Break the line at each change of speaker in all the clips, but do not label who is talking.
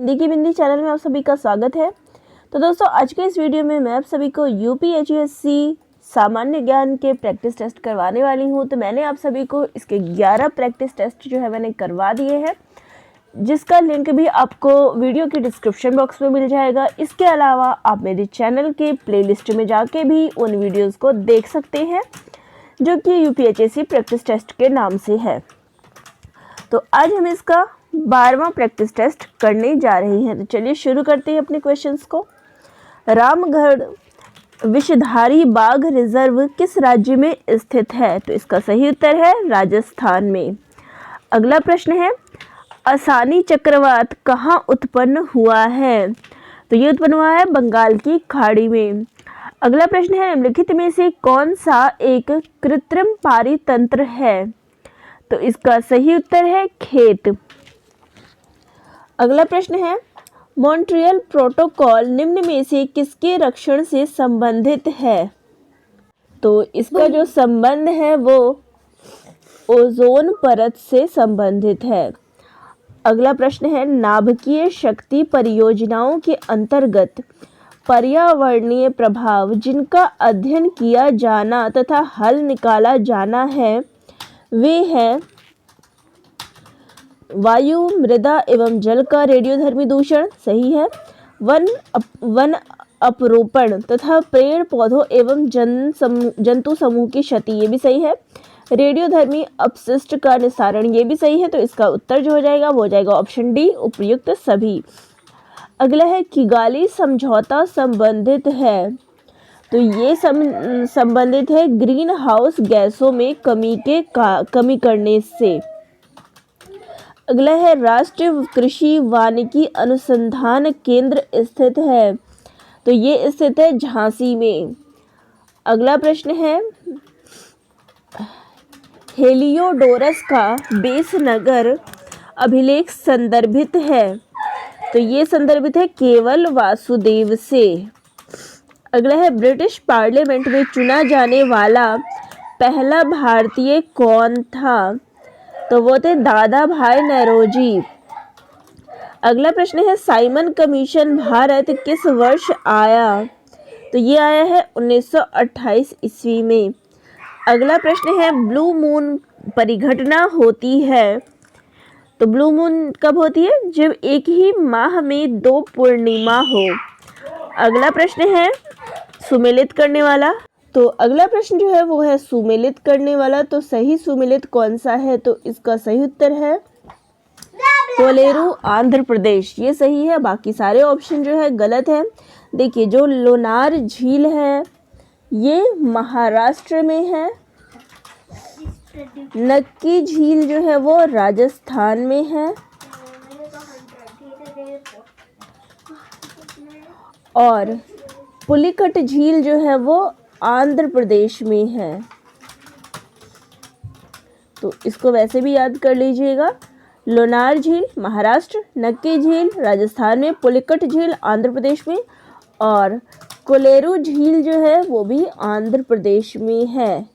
हिंदी की बिंदी चैनल में आप सभी का स्वागत है। तो दोस्तों, आज के इस वीडियो में मैं आप सभी को यूपीएचएससी सामान्य ज्ञान के प्रैक्टिस टेस्ट करवाने वाली हूं। तो मैंने आप सभी को इसके 11 प्रैक्टिस टेस्ट जो है मैंने करवा दिए हैं, जिसका लिंक भी आपको वीडियो के डिस्क्रिप्शन बॉक्स में मिल जाएगा। इसके अलावा आप मेरे चैनल के प्लेलिस्ट में जाके भी उन वीडियोज़ को देख सकते हैं जो कि यूपीएचएससी प्रैक्टिस टेस्ट के नाम से है। तो आज हम इसका 12वां प्रैक्टिस टेस्ट करने जा रहे हैं। तो चलिए शुरू करते हैं अपने क्वेश्चंस को। रामगढ़ विषधारी बाघ रिजर्व किस राज्य में स्थित है? तो इसका सही उत्तर है राजस्थान में। अगला प्रश्न है, असानी चक्रवात कहाँ उत्पन्न हुआ है? तो ये उत्पन्न हुआ है बंगाल की खाड़ी में। अगला प्रश्न है, निम्नलिखित में से कौन सा एक कृत्रिम पारितंत्र है? तो इसका सही उत्तर है खेत। अगला प्रश्न है, मॉन्ट्रियल प्रोटोकॉल निम्न में से किसके रक्षण से संबंधित है? तो इसका जो संबंध है वो ओजोन परत से संबंधित है। अगला प्रश्न है, नाभिकीय शक्ति परियोजनाओं के अंतर्गत पर्यावरणीय प्रभाव जिनका अध्ययन किया जाना तथा हल निकाला जाना है वे हैं वायु, मृदा एवं जल का रेडियोधर्मी दूषण, सही है। वन अपरोपण तथा पेड़ पौधों एवं जंतु समूह की क्षति, ये भी सही है। रेडियोधर्मी अपशिष्ट का निस्तारण, ये भी सही है। तो इसका उत्तर जो हो जाएगा वो हो जाएगा ऑप्शन डी, उपयुक्त सभी। अगला है, किगाली समझौता संबंधित है। तो ये संबंधित है ग्रीन हाउस गैसों में कमी करने से। अगला है, राष्ट्रीय कृषि वानिकी अनुसंधान केंद्र स्थित है। तो ये स्थित है झांसी में। अगला प्रश्न है, हेलियोडोरस का बेस नगर अभिलेख संदर्भित है। तो ये संदर्भित है केवल वासुदेव से। अगला है, ब्रिटिश पार्लियामेंट में चुना जाने वाला पहला भारतीय कौन था? तो वो थे दादा भाई नौरोजी। अगला प्रश्न है, साइमन कमीशन भारत किस वर्ष आया? तो ये आया है 1928 ईस्वी में। अगला प्रश्न है, ब्लू मून परिघटना होती है। तो ब्लू मून कब होती है? जब एक ही माह में 2 पूर्णिमा हो। अगला प्रश्न है, सुमेलित करने वाला। तो अगला प्रश्न जो है वो है सुमेलित करने वाला। तो सही सुमेलित कौन सा है? तो इसका सही उत्तर है कोलेरू, आंध्र प्रदेश, ये सही है। बाकी सारे ऑप्शन जो है गलत है। देखिए, जो लोनार झील है ये महाराष्ट्र में है, नक्की झील जो है वो राजस्थान में है, और पुलिकट झील जो है वो आंध्र प्रदेश में है। तो इसको वैसे भी याद कर लीजिएगा, लोनार झील महाराष्ट्र, नक्की झील राजस्थान में, पुलिकट झील आंध्र प्रदेश में, और कोलेरू झील जो है वो भी आंध्र प्रदेश में है।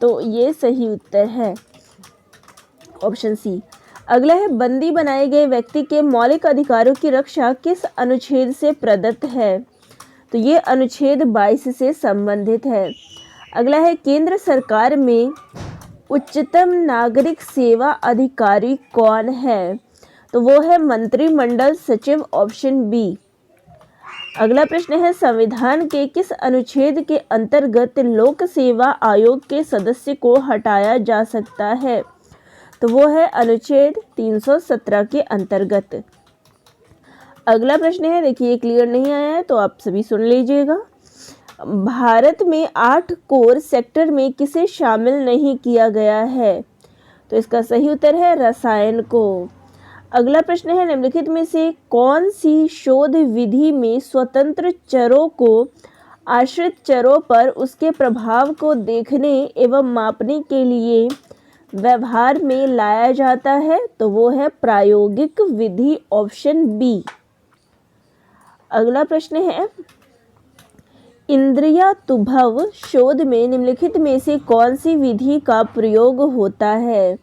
तो ये सही उत्तर है ऑप्शन सी। अगला है, बंदी बनाए गए व्यक्ति के मौलिक अधिकारों की रक्षा किस अनुच्छेद से प्रदत्त है? तो ये अनुच्छेद 22 से संबंधित है। अगला है, केंद्र सरकार में उच्चतम नागरिक सेवा अधिकारी कौन है? तो वो है मंत्रिमंडल सचिव, ऑप्शन बी। अगला प्रश्न है, संविधान के किस अनुच्छेद के अंतर्गत लोक सेवा आयोग के सदस्य को हटाया जा सकता है? तो वो है अनुच्छेद 317 के अंतर्गत। अगला प्रश्न है, देखिए क्लियर नहीं आया है तो आप सभी सुन लीजिएगा। भारत में 8 कोर सेक्टर में किसे शामिल नहीं किया गया है? तो इसका सही उत्तर है रसायन को। अगला प्रश्न है, निम्नलिखित में से कौन सी शोध विधि में स्वतंत्र चरों को आश्रित चरों पर उसके प्रभाव को देखने एवं मापने के लिए व्यवहार में लाया जाता है? तो वो है प्रायोगिक विधि, ऑप्शन बी। अगला प्रश्न है, इंद्रियानुभव शोध में निम्नलिखित में से कौन सी विधि का प्रयोग होता है?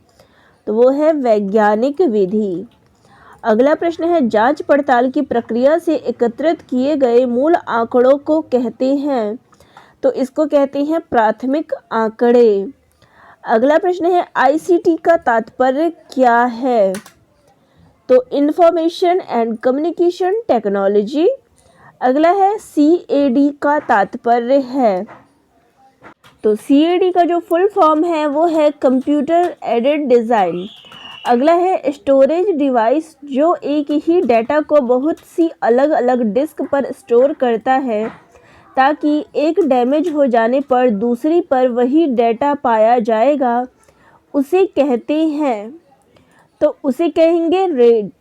तो वो है वैज्ञानिक विधि। अगला प्रश्न है, जांच पड़ताल की प्रक्रिया से एकत्रित किए गए मूल आंकड़ों को कहते हैं। तो इसको कहते हैं प्राथमिक आंकड़े। अगला प्रश्न है, आईसीटी का तात्पर्य क्या है? तो इंफॉर्मेशन एंड कम्युनिकेशन टेक्नोलॉजी। अगला है, सीएडी का तात्पर्य है। तो सीएडी का जो फुल फॉर्म है वो है कंप्यूटर एडेड डिज़ाइन। अगला है, स्टोरेज डिवाइस जो एक ही डेटा को बहुत सी अलग अलग डिस्क पर स्टोर करता है ताकि एक डैमेज हो जाने पर दूसरी पर वही डेटा पाया जाएगा, उसे कहते हैं। तो उसे कहेंगे RAID,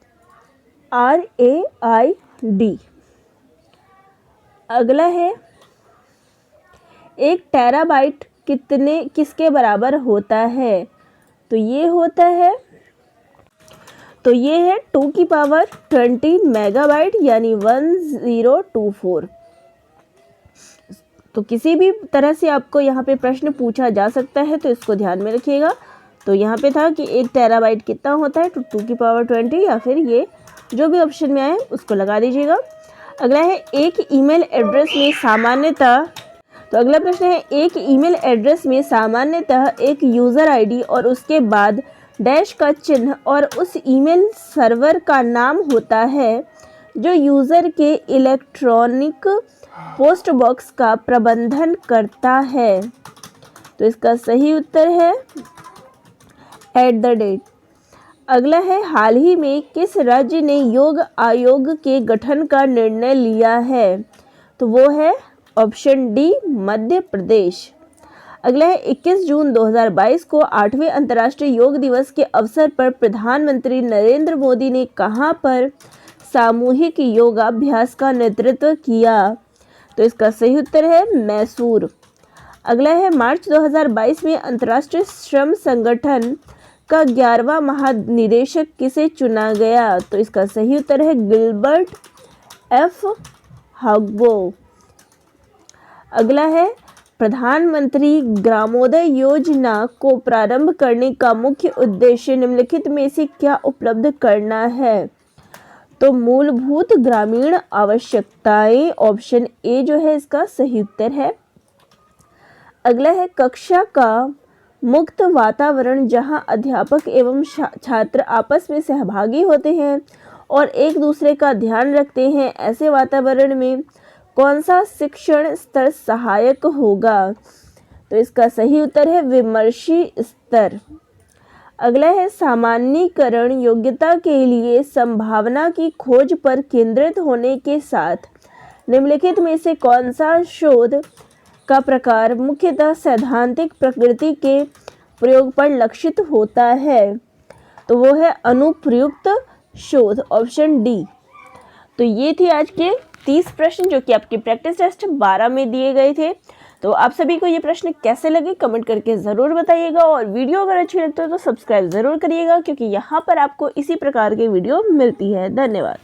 RAID। अगला है, 1 टेराबाइट किसके बराबर होता है? तो ये है 2 की पावर 20 मेगाबाइट यानी 1024। तो किसी भी तरह से आपको यहाँ पे प्रश्न पूछा जा सकता है, तो इसको ध्यान में रखिएगा। तो यहाँ पे था कि 1 टेराबाइट कितना होता है, तो 2 की पावर 20 या फिर ये जो भी ऑप्शन में आए उसको लगा दीजिएगा। अगला है, एक ईमेल एड्रेस में सामान्यतः अगला प्रश्न है, एक ईमेल एड्रेस में सामान्यतः एक यूज़र आईडी और उसके बाद डैश का चिन्ह और उस ईमेल सर्वर का नाम होता है जो यूज़र के इलेक्ट्रॉनिक पोस्ट बॉक्स का प्रबंधन करता है। तो इसका सही उत्तर है @ अगला है, हाल ही में किस राज्य ने योग आयोग के गठन का निर्णय लिया है? तो वो है ऑप्शन डी, मध्य प्रदेश। अगला है, 21 जून 2022 को 8वें अंतर्राष्ट्रीय योग दिवस के अवसर पर प्रधानमंत्री नरेंद्र मोदी ने कहां पर सामूहिक योगाभ्यास का नेतृत्व किया? तो इसका सही उत्तर है मैसूर। अगला है, मार्च 2022 में अंतर्राष्ट्रीय श्रम संगठन का 11वां महानिदेशक किसे चुना गया? तो इसका सही उत्तर है गिलबर्ट F. हग्बो। अगला है, प्रधानमंत्री ग्रामोदय योजना को प्रारंभ करने का मुख्य उद्देश्य निम्नलिखित में से क्या उपलब्ध करना है? तो मूलभूत ग्रामीण आवश्यकताएं, ऑप्शन ए जो है इसका सही उत्तर है। अगला है, कक्षा का मुक्त वातावरण जहां अध्यापक एवं छात्र आपस में सहभागी होते हैं और एक दूसरे का ध्यान रखते हैं, ऐसे वातावरण में कौन सा शिक्षण स्तर सहायक होगा? तो इसका सही उत्तर है विमर्शी स्तर। अगला है, सामान्यीकरण योग्यता के लिए संभावना की खोज पर केंद्रित होने के साथ निम्नलिखित में से कौन सा शोध का प्रकार मुख्यतः सैद्धांतिक प्रकृति के प्रयोग पर लक्षित होता है? तो वो है अनुप्रयुक्त शोध, ऑप्शन डी। तो ये थे आज के 30 प्रश्न जो कि आपके प्रैक्टिस टेस्ट 12 में दिए गए थे। तो आप सभी को ये प्रश्न कैसे लगे कमेंट करके ज़रूर बताइएगा, और वीडियो अगर अच्छी लगती है तो सब्सक्राइब ज़रूर करिएगा, क्योंकि यहाँ पर आपको इसी प्रकार के वीडियो मिलती है। धन्यवाद।